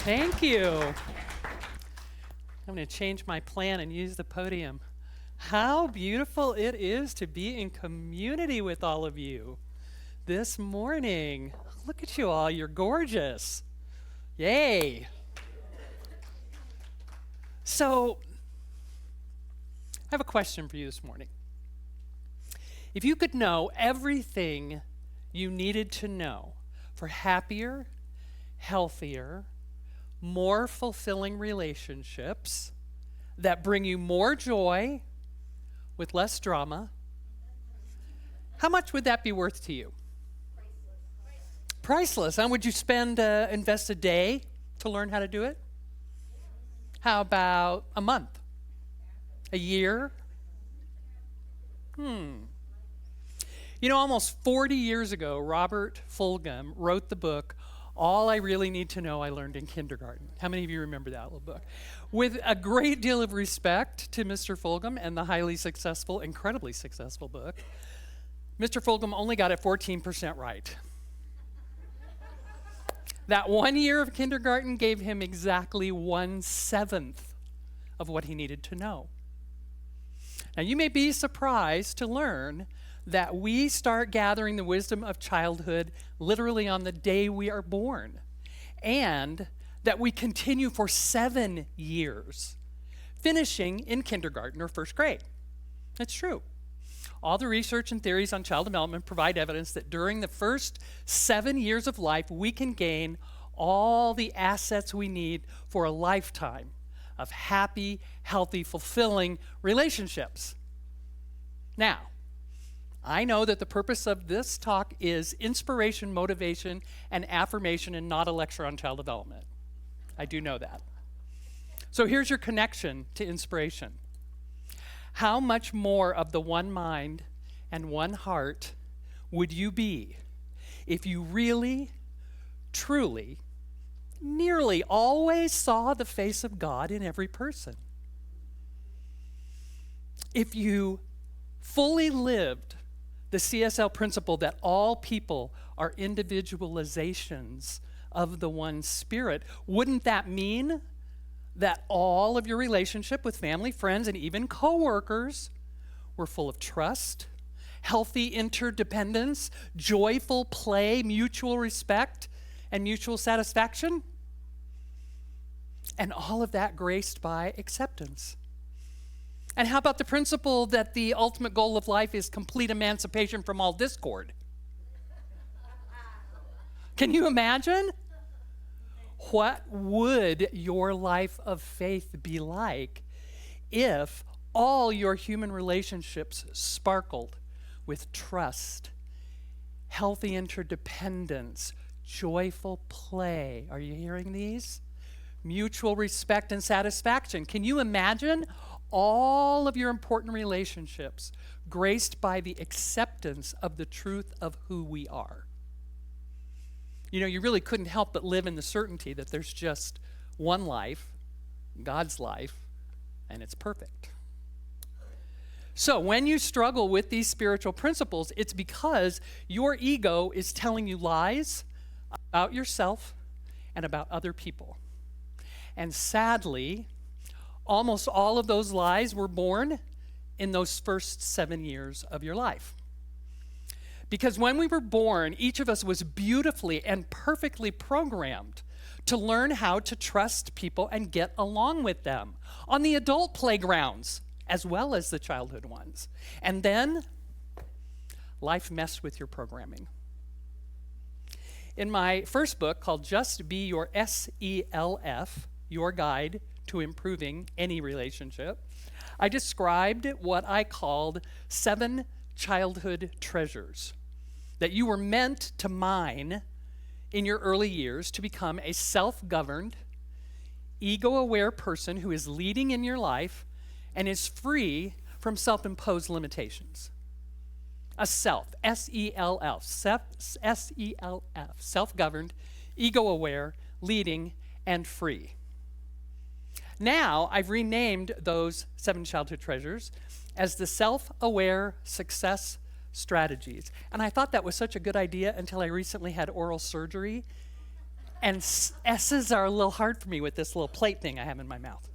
Thank you. I'm going to change my plan and use the podium. How beautiful it is to be in community with all of you this morning. Look at you all. You're gorgeous. Yay. So, I have a question for you this morning. If you could know everything you needed to know for happier, healthier, more fulfilling relationships that bring you more joy with less drama, how much would that be worth to you? Priceless. And would you invest a day to learn how to do it? How about a month? A year? You know, almost 40 years ago, Robert Fulghum wrote the book, All I Really Need to Know I Learned in Kindergarten. How many of you remember that little book? With a great deal of respect to Mr. Fulghum and the highly successful, incredibly successful book, Mr. Fulghum only got it 14% right. That 1 year of kindergarten gave him exactly 1/7 of what he needed to know. Now, you may be surprised to learn that we start gathering the wisdom of childhood literally on the day we are born, and that we continue for 7 years, finishing in kindergarten or first grade. That's true. All the research and theories on child development provide evidence that during the first 7 years of life, we can gain all the assets we need for a lifetime of happy, healthy, fulfilling relationships. Now, I know that the purpose of this talk is inspiration, motivation, and affirmation, and not a lecture on child development. I do know that. So here's your connection to inspiration. How much more of the one mind and one heart would you be if you really, truly, nearly always saw the face of God in every person? If you fully lived the CSL principle that all people are individualizations of the one Spirit, wouldn't that mean that all of your relationship with family, friends, and even coworkers were full of trust, healthy interdependence, joyful play, mutual respect, and mutual satisfaction? And all of that graced by acceptance. And how about the principle that the ultimate goal of life is complete emancipation from all discord? Can you imagine? What would your life of faith be like if all your human relationships sparkled with trust, healthy interdependence, joyful play? Are you hearing these? Mutual respect and satisfaction. Can you imagine all of your important relationships graced by the acceptance of the truth of who we are? You know, you really couldn't help but live in the certainty that there's just one life, God's life, and it's perfect. So when you struggle with these spiritual principles, it's because your ego is telling you lies about yourself and about other people. And sadly, almost all of those lies were born in those first 7 years of your life. Because when we were born, each of us was beautifully and perfectly programmed to learn how to trust people and get along with them on the adult playgrounds as well as the childhood ones. And then life messed with your programming. In my first book called Just Be Your SELF, Your Guide to Improving Any Relationship, I described what I called 7 childhood treasures that you were meant to mine in your early years to become a self-governed, ego-aware person who is leading in your life and is free from self-imposed limitations. A self, S-E-L-F, S-E-L-F, self-governed, ego-aware, leading, and free. Now, I've renamed those 7 childhood treasures as the self-aware success strategies. And I thought that was such a good idea until I recently had oral surgery. And S's are a little hard for me with this little plate thing I have in my mouth.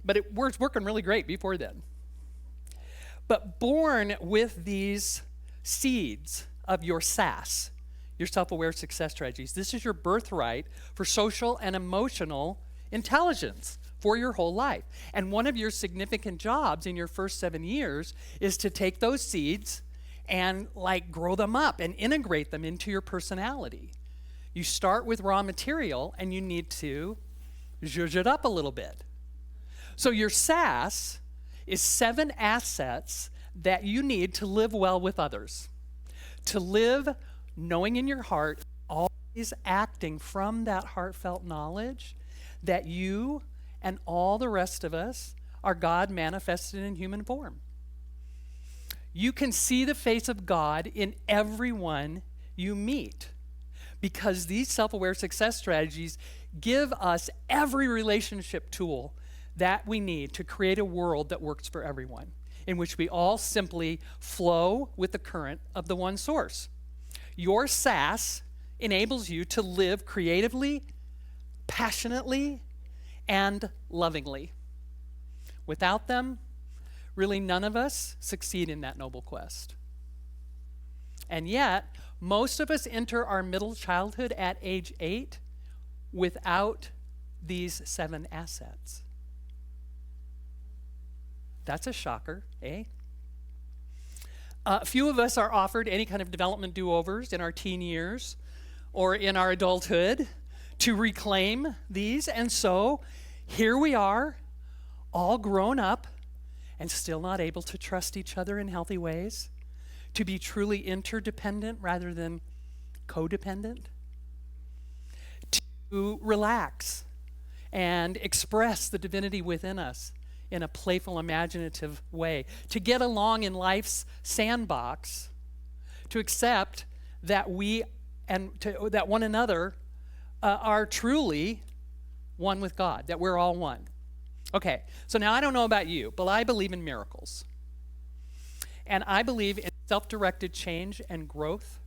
But it was working really great before then. But born with these seeds of your SAS, your self-aware success strategies, this is your birthright for social and emotional intelligence for your whole life. And one of your significant jobs in your first 7 years is to take those seeds and grow them up and integrate them into your personality. You start with raw material and you need to zhuzh it up a little bit. So your SAS is 7 assets that you need to live well with others. To live knowing in your heart, always acting from that heartfelt knowledge that you and all the rest of us are God manifested in human form. You can see the face of God in everyone you meet, because these self-aware success strategies give us every relationship tool that we need to create a world that works for everyone, in which we all simply flow with the current of the one source. Your SAS enables you to live creatively, passionately, and lovingly. Without them, really none of us succeed in that noble quest. And yet, most of us enter our middle childhood at age 8 without these 7 assets. That's a shocker, eh? Few of us are offered any kind of development do-overs in our teen years or in our adulthood to reclaim these. And so here we are, all grown up and still not able to trust each other in healthy ways, to be truly interdependent rather than codependent, to relax and express the divinity within us in a playful, imaginative way, to get along in life's sandbox, to accept that that one another are truly one with God, that we're all one. Okay, so now I don't know about you, but I believe in miracles. And I believe in self-directed change and growth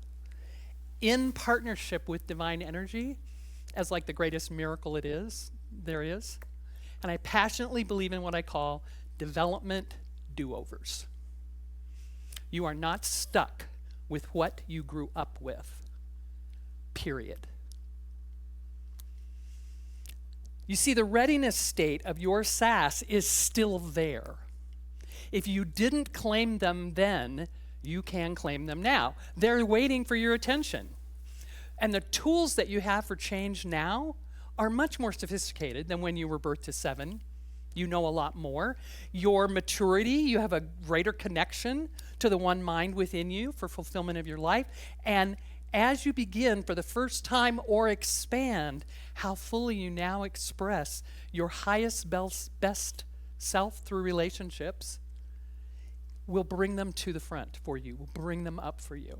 in partnership with divine energy as the greatest miracle there is. And I passionately believe in what I call development do-overs. You are not stuck with what you grew up with, period. You see, the readiness state of your SAS is still there. If you didn't claim them then, you can claim them now. They're waiting for your attention. And the tools that you have for change now are much more sophisticated than when you were birthed to 7. You know a lot more. Your maturity, you have a greater connection to the one mind within you for fulfillment of your life. And as you begin for the first time or expand how fully you now express your highest, best self through relationships, will bring them to the front for you, will bring them up for you.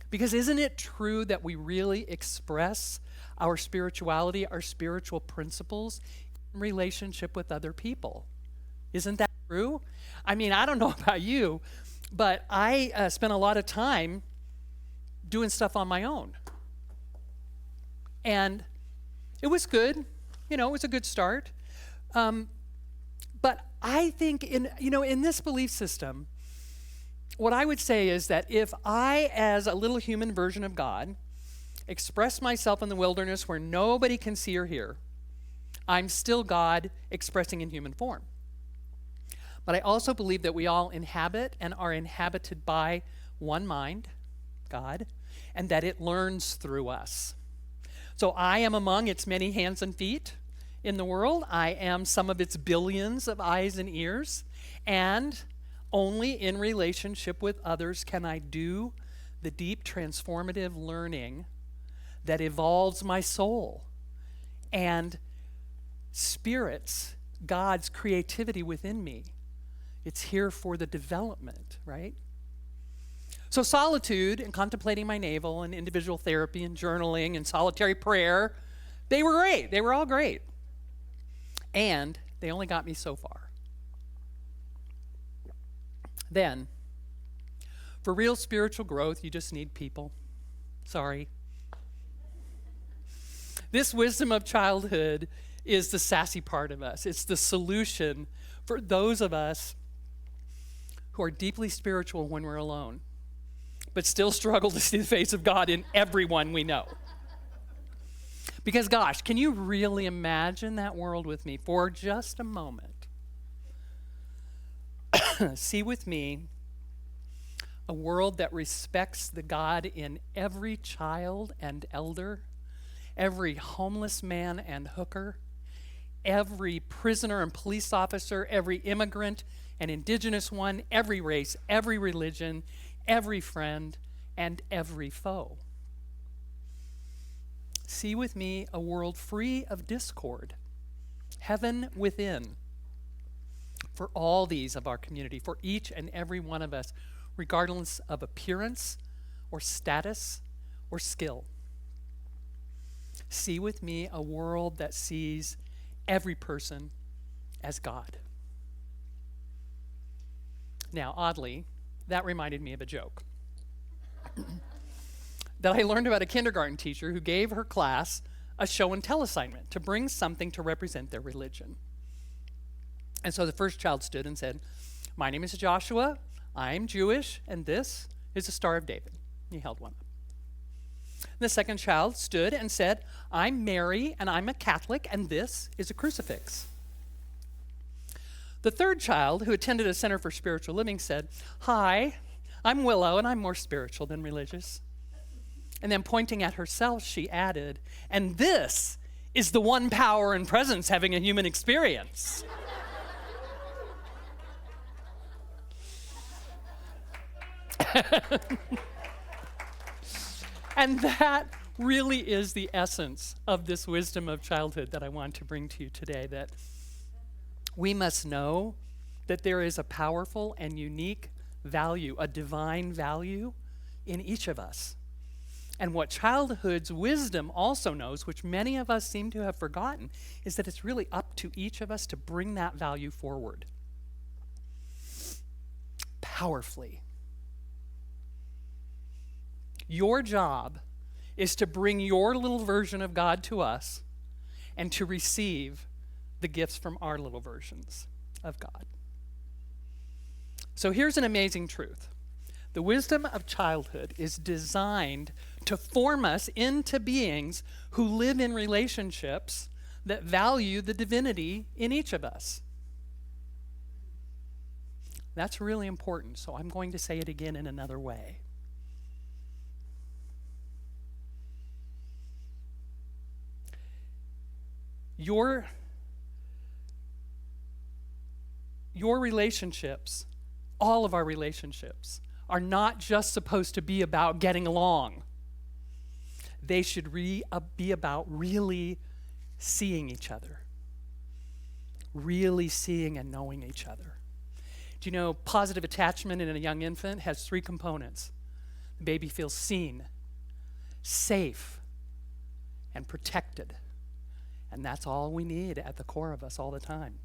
Because isn't it true that we really express our spirituality, our spiritual principles in relationship with other people? Isn't that true? I mean, I don't know about you, but I spent a lot of time doing stuff on my own. And it was good. It was a good start. But I think in this belief system, what I would say is that if I, as a little human version of God, express myself in the wilderness where nobody can see or hear, I'm still God expressing in human form. But I also believe that we all inhabit and are inhabited by one mind, God, and that it learns through us. So I am among its many hands and feet in the world. I am some of its billions of eyes and ears, and only in relationship with others can I do the deep transformative learning that evolves my soul and spirits God's creativity within me. It's here for the development, right? So solitude and contemplating my navel and individual therapy and journaling and solitary prayer, they were great. They were all great. And they only got me so far. Then, for real spiritual growth, you just need people. Sorry. This wisdom of childhood is the sassy part of us. It's the solution for those of us who are deeply spiritual when we're alone, but still struggle to see the face of God in everyone we know. Because gosh, can you really imagine that world with me for just a moment? See with me a world that respects the God in every child and elder, every homeless man and hooker, every prisoner and police officer, every immigrant and indigenous one, every race, every religion, every friend, and every foe. See with me a world free of discord, heaven within, for all these of our community, for each and every one of us, regardless of appearance or status or skill. See with me a world that sees every person as God. Now, oddly, that reminded me of a joke that I learned about a kindergarten teacher who gave her class a show and tell assignment to bring something to represent their religion. And so the first child stood and said, "My name is Joshua, I'm Jewish, and this is the Star of David." He held one up. The second child stood and said, "I'm Mary, and I'm a Catholic, and this is a crucifix." The third child, who attended a center for spiritual living, said, "Hi, I'm Willow, and I'm more spiritual than religious." And then pointing at herself, she added, "And this is the one power and presence having a human experience." And that really is the essence of this wisdom of childhood that I want to bring to you today, that we must know that there is a powerful and unique value, a divine value in each of us. And what childhood's wisdom also knows, which many of us seem to have forgotten, is that it's really up to each of us to bring that value forward powerfully. Your job is to bring your little version of God to us and to receive the gifts from our little versions of God. So here's an amazing truth. The wisdom of childhood is designed to form us into beings who live in relationships that value the divinity in each of us. That's really important, so I'm going to say it again in another way. Your relationships, all of our relationships, are not just supposed to be about getting along. They should be about really seeing each other, really seeing and knowing each other. Do you know positive attachment in a young infant has 3 components? The baby feels seen, safe, and protected. And that's all we need at the core of us all the time.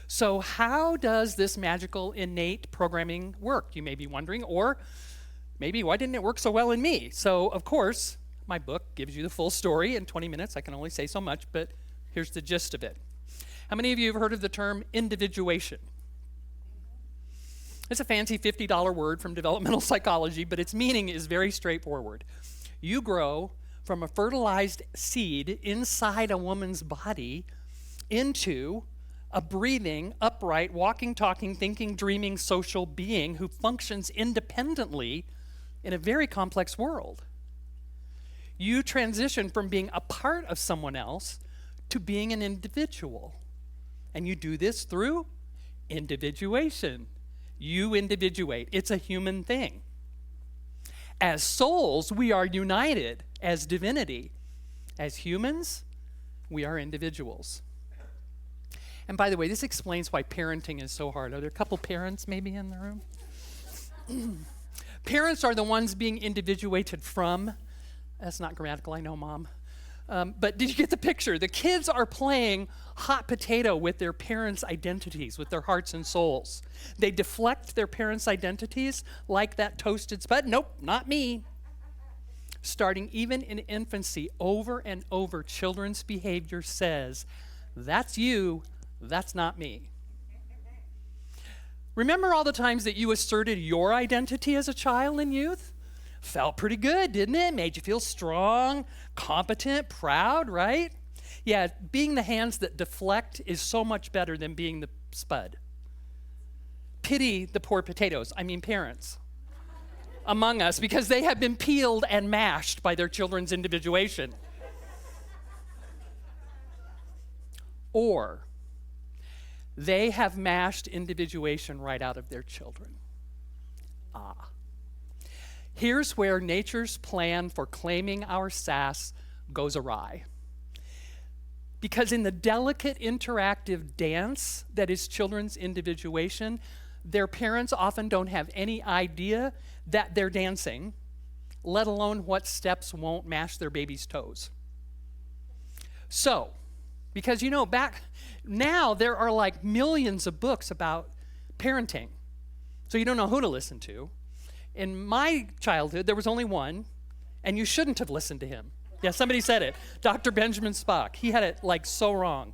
So how does this magical innate programming work, you may be wondering, or maybe why didn't it work so well in me? So of course, my book gives you the full story in 20 minutes. I can only say so much, but here's the gist of it. How many of you have heard of the term individuation? It's a fancy $50 word from developmental psychology, but its meaning is very straightforward. You grow from a fertilized seed inside a woman's body into a breathing, upright, walking, talking, thinking, dreaming, social being who functions independently in a very complex world. You transition from being a part of someone else to being an individual. And you do this through individuation. You individuate. It's a human thing. As souls, we are united as divinity. As humans, we are individuals. And by the way, this explains why parenting is so hard. Are there a couple parents maybe in the room? Parents are the ones being individuated from. That's not grammatical, I know, Mom. But did you get the picture? The kids are playing hot potato with their parents' identities, with their hearts and souls. They deflect their parents' identities like that toasted spud. Nope, not me. starting even in infancy, over and over, children's behavior says, that's you, that's not me. Remember all the times that you asserted your identity as a child and youth? Felt pretty good, didn't it? Made you feel strong, competent, proud, right? Yeah, being the hands that deflect is so much better than being the spud. Pity the poor potatoes, parents, among us, because they have been peeled and mashed by their children's individuation. Or they have mashed individuation right out of their children. Here's where nature's plan for claiming our sass goes awry. Because in the delicate interactive dance that is children's individuation, their parents often don't have any idea that they're dancing, let alone what steps won't mash their baby's toes. So, because back now there are like millions of books about parenting, so you don't know who to listen to. In my childhood, there was only one, and you shouldn't have listened to him. Yeah, somebody said it. Dr. Benjamin Spock. He had it like so wrong.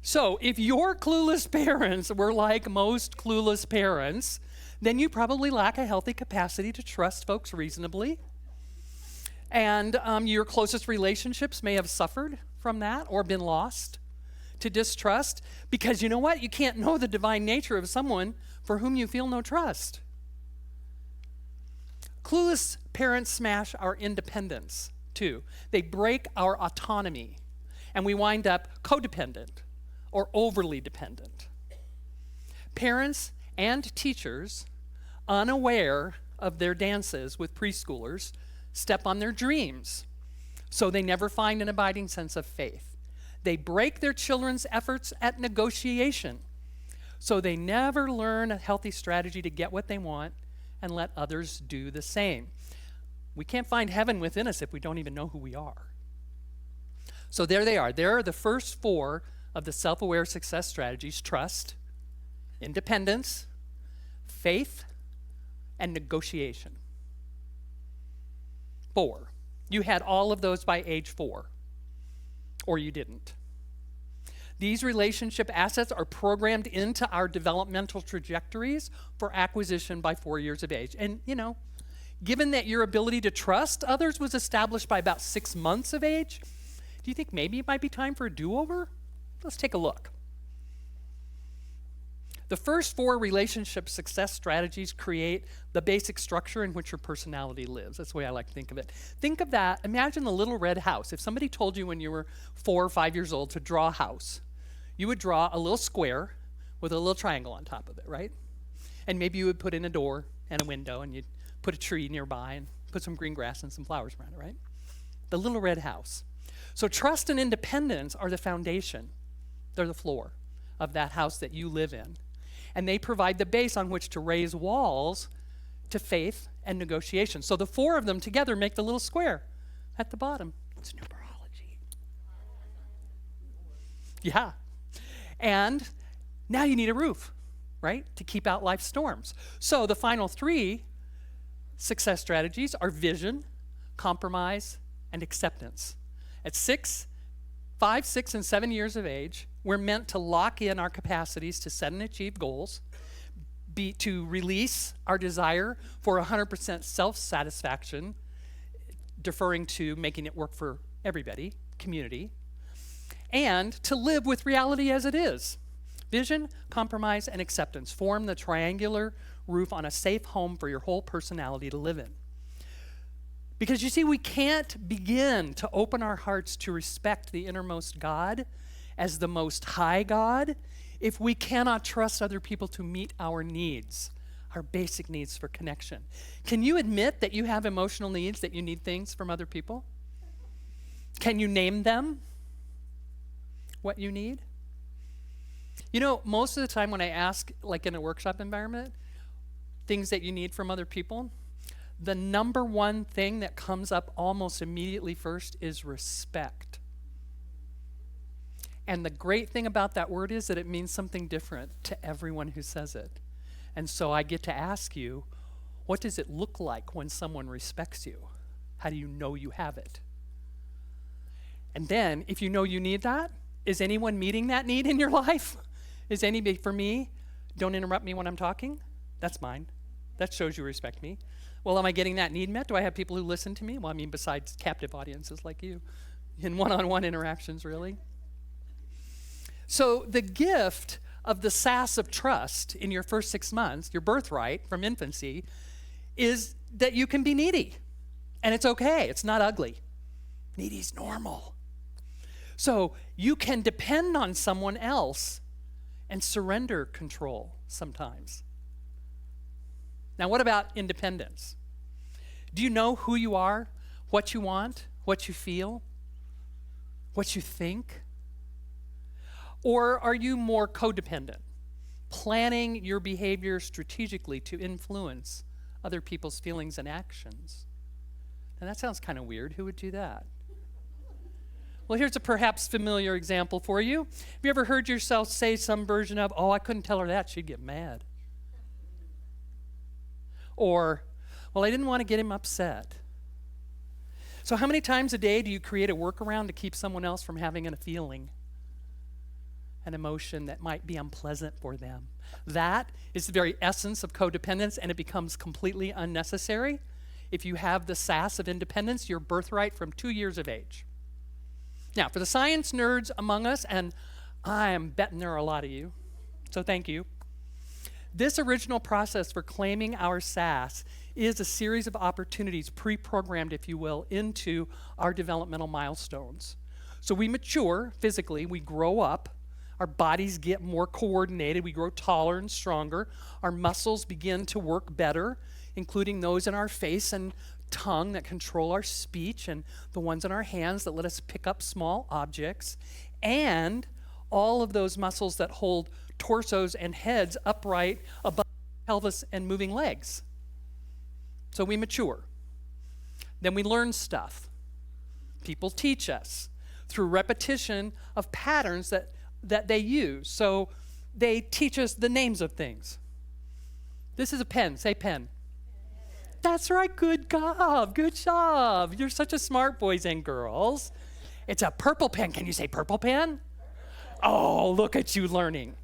So if your clueless parents were like most clueless parents, then you probably lack a healthy capacity to trust folks reasonably. And your closest relationships may have suffered from that or been lost to distrust, because you know what? You can't know the divine nature of someone for whom you feel no trust. Clueless parents smash our independence, too. They break our autonomy, and we wind up codependent or overly dependent. Parents and teachers, unaware of their dances with preschoolers, step on their dreams, so they never find an abiding sense of faith. They break their children's efforts at negotiation, so they never learn a healthy strategy to get what they want and let others do the same. We can't find heaven within us if we don't even know who we are. So there they are. There are the first four of the self-aware success strategies: trust, independence, faith, and negotiation. 4. You had all of those by age 4, or you didn't. These relationship assets are programmed into our developmental trajectories for acquisition by 4 years of age. And, given that your ability to trust others was established by about 6 months of age, do you think maybe it might be time for a do-over? Let's take a look. The first 4 relationship success strategies create the basic structure in which your personality lives. That's the way I like to think of it. Think of that. Imagine the little red house. If somebody told you when you were 4 or 5 years old to draw a house, you would draw a little square with a little triangle on top of it, right? And maybe you would put in a door and a window, and you'd put a tree nearby and put some green grass and some flowers around it, right? The little red house. So trust and independence are the foundation. They're the floor of that house that you live in. And they provide the base on which to raise walls to faith and negotiation. So the 4 of them together make the little square at the bottom. It's numerology. Yeah. And now you need a roof, right, to keep out life's storms. So the final 3 success strategies are vision, compromise, and acceptance. At 5, 6, and 7 years of age, we're meant to lock in our capacities to set and achieve goals, to release our desire for 100% self-satisfaction, deferring to making it work for everybody, community, and to live with reality as it is. Vision, compromise, and acceptance form the triangular roof on a safe home for your whole personality to live in. Because you see, we can't begin to open our hearts to respect the innermost God as the most high God if we cannot trust other people to meet our needs, our basic needs for connection. Can you admit that you have emotional needs, that you need things from other people? Can you name them? What you need? Most of the time when I ask, like in a workshop environment, things that you need from other people, the number one thing that comes up almost immediately first is respect. And the great thing about that word is that it means something different to everyone who says it. And so I get to ask you, What does it look like when someone respects you? How do you know you have it? And then, if you know you need that, is anyone meeting that need in your life? Is anybody, for me, don't interrupt me when I'm talking? That's mine. That shows you respect me. Well, am I getting that need met? Do I have people who listen to me? Well, I mean, besides captive audiences like you, in one-on-one interactions, really. So the gift of the SAS of trust in your first 6 months, your birthright from infancy, is that you can be needy. And it's okay. It's not ugly. Needy's normal. So you can depend on someone else and surrender control sometimes. Now, what about independence? Do you know who you are, what you want, what you feel, what you think? Or are you more codependent, planning your behavior strategically to influence other people's feelings and actions? Now, that sounds kind of weird. Who would do that? Well, here's a perhaps familiar example for you. Have you ever heard yourself say some version of, "Oh, I couldn't tell her that, she'd get mad"? Or, "Well, I didn't want to get him upset." So how many times a day do you create a workaround to keep someone else from having a feeling, an emotion that might be unpleasant for them? That is the very essence of codependence, and it becomes completely unnecessary if you have the SAS of independence, your birthright from 2 years of age. Now, for the science nerds among us, and I am betting there are a lot of you, so thank you. This original process for claiming our SAS is a series of opportunities pre-programmed, if you will, into our developmental milestones. So we mature physically, we grow up, our bodies get more coordinated, we grow taller and stronger, our muscles begin to work better, including those in our face and tongue that control our speech, and the ones in our hands that let us pick up small objects, and all of those muscles that hold torsos and heads upright above pelvis and moving legs. So we mature. Then we learn stuff. People teach us through repetition of patterns that they use. So they teach us the names of things. This is a pen. Say pen. That's right. Good job. Good job. You're such a smart, boys and girls. It's a purple pen. Can you say purple pen? Oh, look at you learning.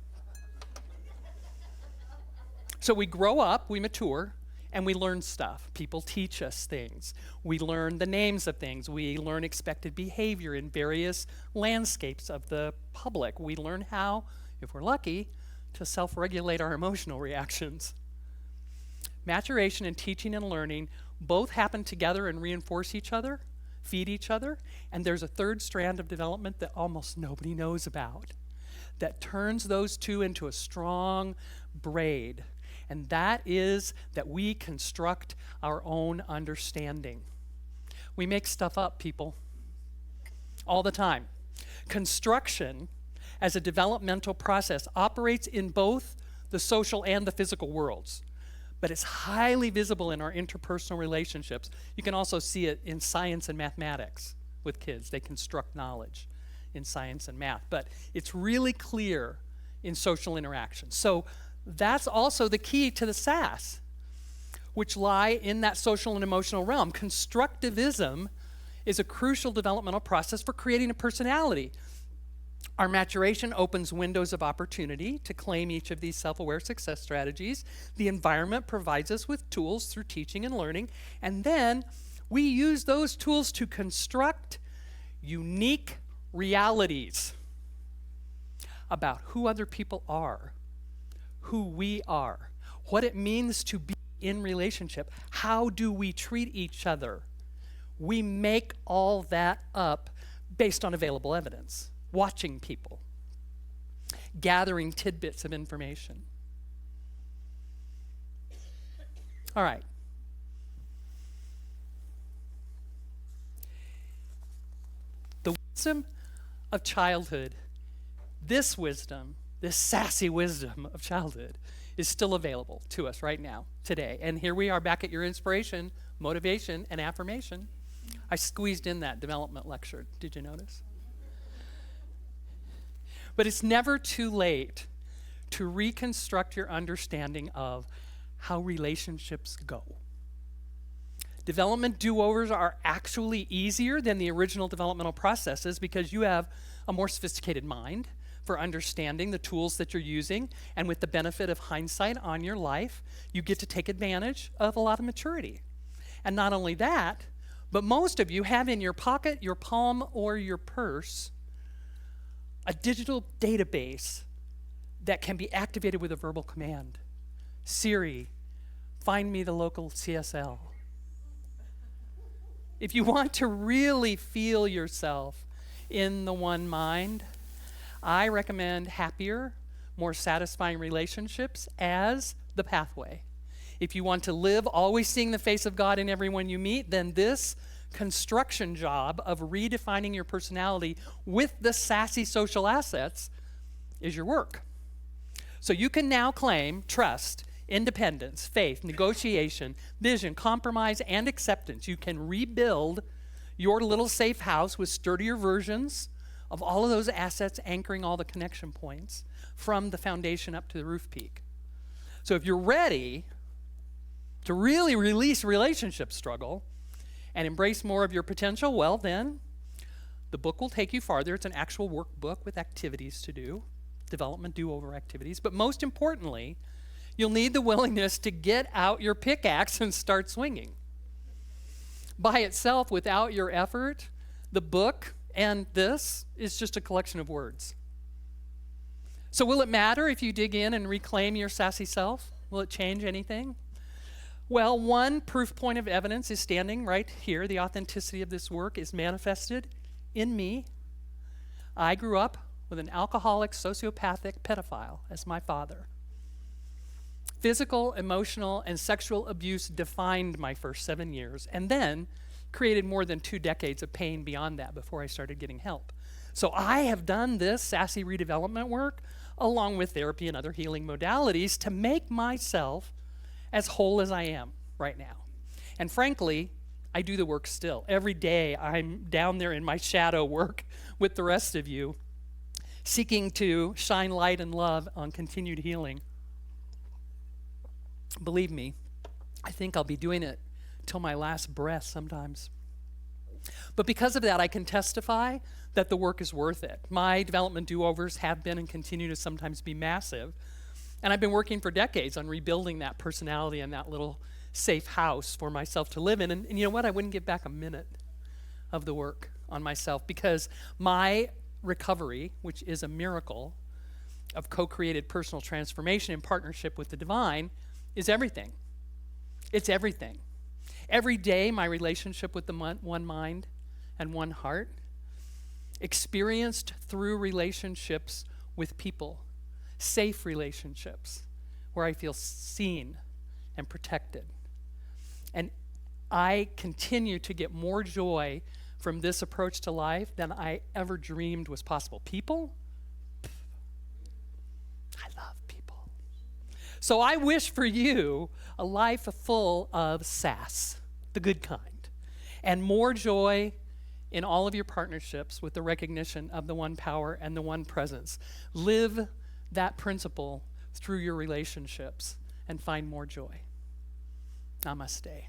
So we grow up, we mature, and we learn stuff. People teach us things. We learn the names of things. We learn expected behavior in various landscapes of the public. We learn how, if we're lucky, to self-regulate our emotional reactions. Maturation and teaching and learning both happen together and reinforce each other, feed each other, and there's a third strand of development that almost nobody knows about that turns those two into a strong braid. And that is that we construct our own understanding. We make stuff up, people, all the time. Construction, as a developmental process, operates in both the social and the physical worlds, but it's highly visible in our interpersonal relationships. You can also see it in science and mathematics with kids. They construct knowledge in science and math, but it's really clear in social interactions. So that's also the key to the SAS, which lie in that social and emotional realm. Constructivism is a crucial developmental process for creating a personality. Our maturation opens windows of opportunity to claim each of these self-aware success strategies. The environment provides us with tools through teaching and learning, and then we use those tools to construct unique realities about who other people are, who we are, what it means to be in relationship, how do we treat each other. We make all that up based on available evidence, watching people, gathering tidbits of information. All right. The wisdom of childhood, this wisdom, this sassy wisdom of childhood is still available to us right now, today. And here we are back at your inspiration, motivation, and affirmation. I squeezed in that development lecture. Did you notice? But it's never too late to reconstruct your understanding of how relationships go. Development do-overs are actually easier than the original developmental processes because you have a more sophisticated mind for understanding the tools that you're using, and with the benefit of hindsight on your life, you get to take advantage of a lot of maturity. And not only that, but most of you have in your pocket, your palm, or your purse a digital database that can be activated with a verbal command. Siri, find me the local CSL. If you want to really feel yourself in the one mind, I recommend happier, more satisfying relationships as the pathway. If you want to live always seeing the face of God in everyone you meet, then this construction job of redefining your personality with the sassy social assets is your work. So you can now claim trust, independence, faith, negotiation, vision, compromise, and acceptance. You can rebuild your little safe house with sturdier versions of all of those assets anchoring all the connection points from the foundation up to the roof peak. So if you're ready to really release relationship struggle and embrace more of your potential, well then, the book will take you farther. It's an actual workbook with activities to do, development do-over activities. But most importantly, you'll need the willingness to get out your pickaxe and start swinging. By itself, without your effort, the book and this is just a collection of words. So will it matter if you dig in and reclaim your sassy self? Will it change anything? Well, one proof point of evidence is standing right here. The authenticity of this work is manifested in me. I grew up with an alcoholic, sociopathic pedophile as my father. Physical, emotional, and sexual abuse defined my first 7 years, and then created more than 2 decades of pain beyond that before I started getting help. So I have done this sassy redevelopment work along with therapy and other healing modalities to make myself as whole as I am right now. And frankly, I do the work still. Every day I'm down there in my shadow work with the rest of you, seeking to shine light and love on continued healing. Believe me, I think I'll be doing it till my last breath sometimes. But because of that, I can testify that the work is worth it. My development do-overs have been and continue to sometimes be massive. And I've been working for decades on rebuilding that personality and that little safe house for myself to live in. And you know what? I wouldn't give back a minute of the work on myself because my recovery, which is a miracle of co-created personal transformation in partnership with the divine, is everything. It's everything. Every day, my relationship with the one mind and one heart, experienced through relationships with people, safe relationships where I feel seen and protected. And I continue to get more joy from this approach to life than I ever dreamed was possible. People? I love people. So I wish for you a life full of sass, the good kind, and more joy in all of your partnerships with the recognition of the one power and the one presence. Live that principle through your relationships and find more joy. Namaste.